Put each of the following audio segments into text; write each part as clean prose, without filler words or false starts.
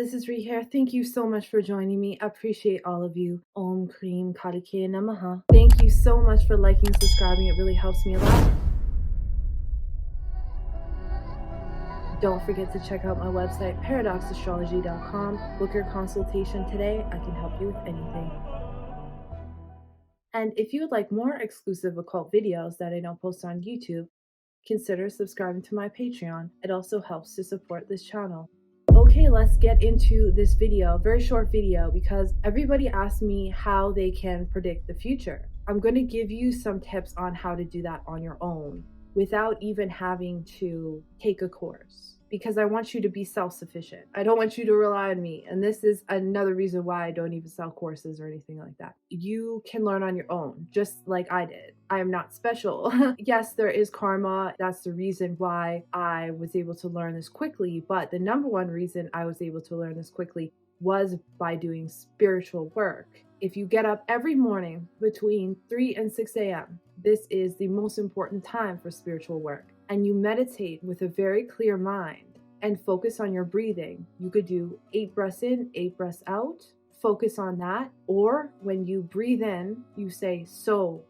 this is Ree here. Thank you so much for joining me. I appreciate all of you. Om Cream Karike Namaha. Thank you so much for liking and subscribing. It really helps me a lot. Don't forget to check out my website, paradoxastrology.com. Book your consultation today. I can help you with anything. And if you would like more exclusive occult videos that I don't post on YouTube, consider subscribing to my Patreon. It also helps to support this channel. Okay, let's get into this video, very short video, because everybody asked me how they can predict the future. I'm going to give you some tips on how to do that on your own without even having to take a course, because I want you to be self-sufficient. I don't want you to rely on me. And this is another reason why I don't even sell courses or anything like that. You can learn on your own, just like I did. I am not special. Yes, there is karma. That's the reason why I was able to learn this quickly. But the number one reason I was able to learn this quickly was by doing spiritual work. If you get up every morning between 3 and 6 a.m., this is the most important time for spiritual work. And you meditate with a very clear mind and focus on your breathing. You could do 8 breaths in, 8 breaths out. Focus on that. Or when you breathe in, you say so,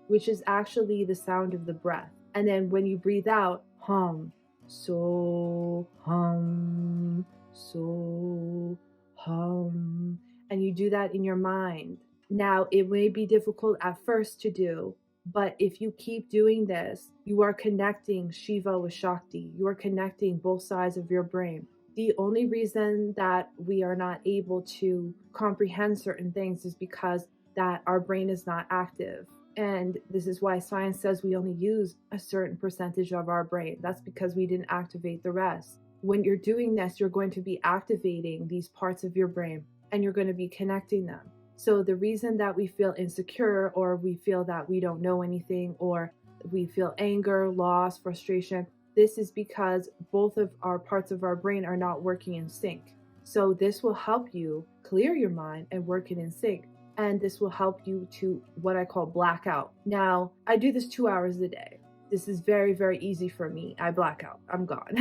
which is actually the sound of the breath. And then when you breathe out, hum, so, hum, so, hum. And you do that in your mind. Now, it may be difficult at first to do, but if you keep doing this, you are connecting Shiva with Shakti. You are connecting both sides of your brain. The only reason that we are not able to comprehend certain things is because that our brain is not active. And this is why science says we only use a certain percentage of our brain. That's because we didn't activate the rest. When you're doing this, you're going to be activating these parts of your brain and you're going to be connecting them. So the reason that we feel insecure, or we feel that we don't know anything, or we feel anger, loss, frustration, this is because both of our parts of our brain are not working in sync. So this will help you clear your mind and work it in sync. And this will help you to what I call black out. Now, I do this 2 hours a day. This is very, very easy for me. I black out. I'm gone.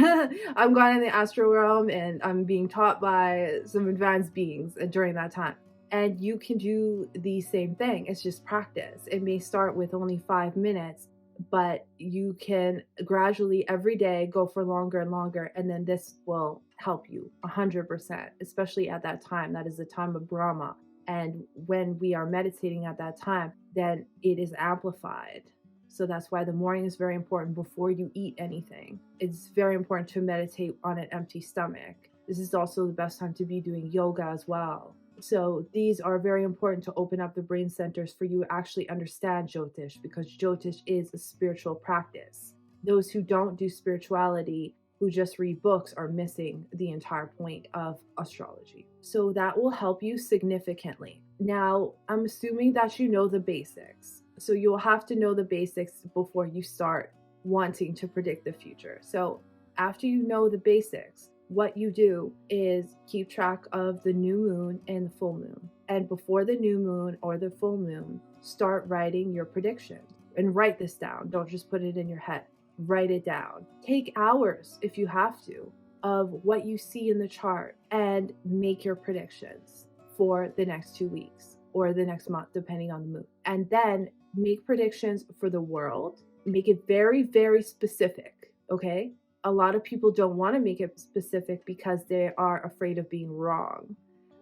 I'm gone in the astral realm, and I'm being taught by some advanced beings during that time. And you can do the same thing. It's just practice. It may start with only 5 minutes, but you can gradually every day go for longer and longer. And then this will help you 100%, especially at that time. That is the time of Brahma. And when we are meditating at that time, then it is amplified. So that's why the morning is very important before you eat anything. It's very important to meditate on an empty stomach. This is also the best time to be doing yoga as well. So these are very important to open up the brain centers for you to actually understand jyotish, because jyotish is a spiritual practice. Those who don't do spirituality, who just read books, are missing the entire point of astrology. So that will help you significantly. Now, I'm assuming that you know the basics. So you'll have to know the basics before you start wanting to predict the future. So after you know the basics, what you do is keep track of the new moon and the full moon. And before the new moon or the full moon, start writing your predictions. And write this down. Don't just put it in your head. Write it down. Take hours, if you have to, of what you see in the chart and make your predictions for the next 2 weeks or the next month, depending on the moon. And then make predictions for the world. Make it very, very specific, okay? A lot of people don't want to make it specific because they are afraid of being wrong.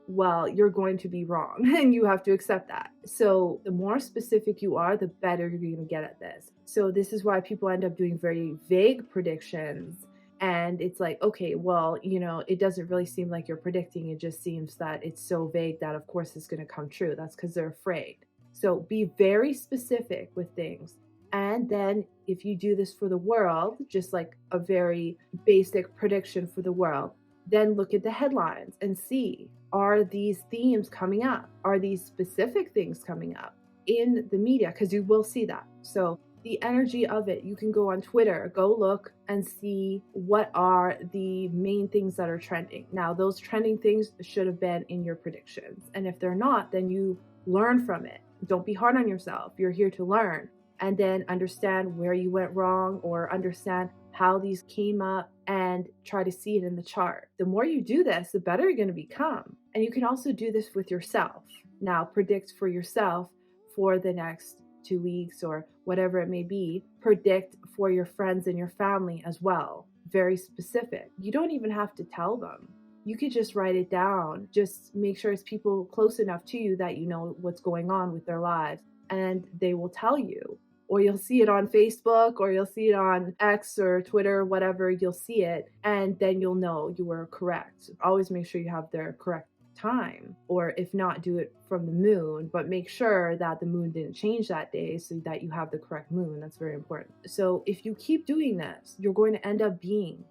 Well, you're going to be wrong and you have to accept that. So the more specific you are, the better you're going to get at this. So this is why people end up doing very vague predictions. And it's like, okay, well, it doesn't really seem like you're predicting. It just seems that it's so vague that of course it's going to come true. That's because they're afraid. So be very specific with things. And then if you do this for the world, just like a very basic prediction for the world, then look at the headlines and see, are these themes coming up? Are these specific things coming up in the media? Because you will see that. So the energy of it, you can go on Twitter, go look and see what are the main things that are trending. Now, those trending things should have been in your predictions. And if they're not, then you learn from it. Don't be hard on yourself. You're here to learn. And then understand where you went wrong, or understand how these came up and try to see it in the chart. The more you do this, the better you're going to become. And you can also do this with yourself. Now, predict for yourself for the next 2 weeks or whatever it may be. Predict for your friends and your family as well. Very specific. You don't even have to tell them. You could just write it down. Just make sure it's people close enough to you that you know what's going on with their lives, and they will tell you. Or you'll see it on Facebook, or you'll see it on X or Twitter, whatever, you'll see it, and then you'll know you were correct. Always make sure you have their correct time, or if not, do it from the moon, but make sure that the moon didn't change that day so that you have the correct moon. That's very important. So if you keep doing this, you're going to end up being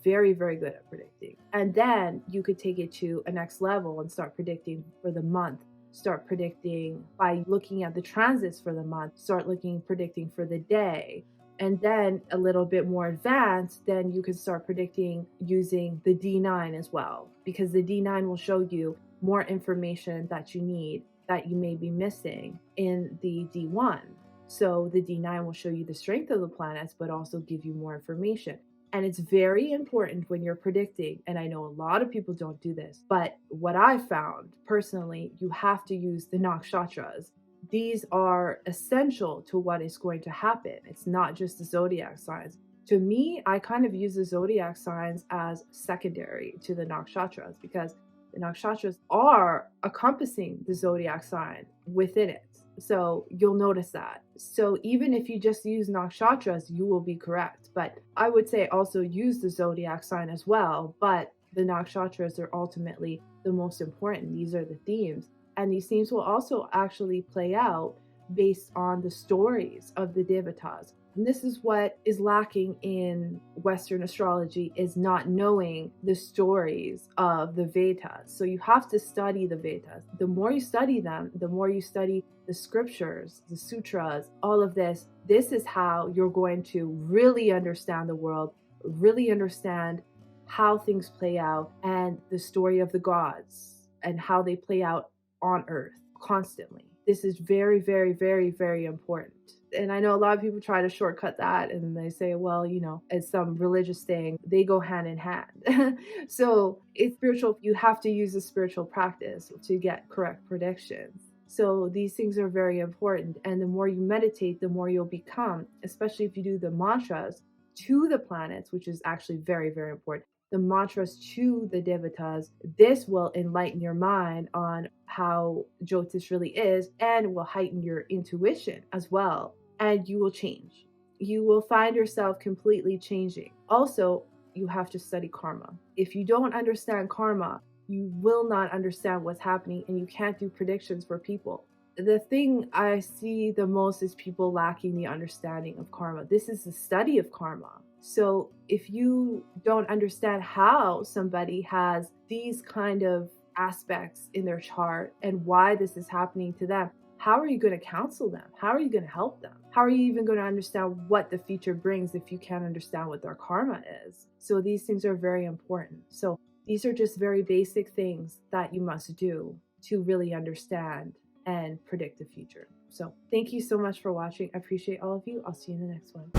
very, very good at predicting. And then you could take it to a next level and start predicting for the month. Start predicting by looking at the transits for the month. Start predicting for the day. And then a little bit more advanced, then you can start predicting using the D9 as well, because the D9 will show you more information that you need that you may be missing in the D1. So the D9 will show you the strength of the planets, but also give you more information. And it's very important when you're predicting, and I know a lot of people don't do this, but what I found personally, you have to use the nakshatras. These are essential to what is going to happen. It's not just the zodiac signs. To me, I kind of use the zodiac signs as secondary to the nakshatras, because the nakshatras are encompassing the zodiac sign within it. So you'll notice that. So even if you just use nakshatras, you will be correct. But I would say also use the zodiac sign as well. But the nakshatras are ultimately the most important. These are the themes. And these themes will also actually play out based on the stories of the devatas. And this is what is lacking in Western astrology, is not knowing the stories of the Vedas. So you have to study the Vedas. The more you study them, the more you study the scriptures, the sutras, all of this. This is how you're going to really understand the world, really understand how things play out, and the story of the gods and how they play out on earth constantly. This is very, very, very, very important. And I know a lot of people try to shortcut that and they say, well, you know, it's some religious thing. They go hand in hand. So it's spiritual. You have to use a spiritual practice to get correct predictions. So these things are very important. And the more you meditate, the more you'll become, especially if you do the mantras to the planets, which is actually very, very important. The mantras to the devatas, this will enlighten your mind on how jyotish really is, and will heighten your intuition as well. And you will change. You will find yourself completely changing. Also, you have to study karma. If you don't understand karma, you will not understand what's happening, and you can't do predictions for people. The thing I see the most is people lacking the understanding of karma. This is the study of karma. So if you don't understand how somebody has these kind of aspects in their chart and why this is happening to them, how are you going to counsel them? How are you going to help them? How are you even going to understand what the future brings if you can't understand what their karma is? So these things are very important. So these are just very basic things that you must do to really understand and predict the future. So thank you so much for watching. I appreciate all of you. I'll see you in the next one.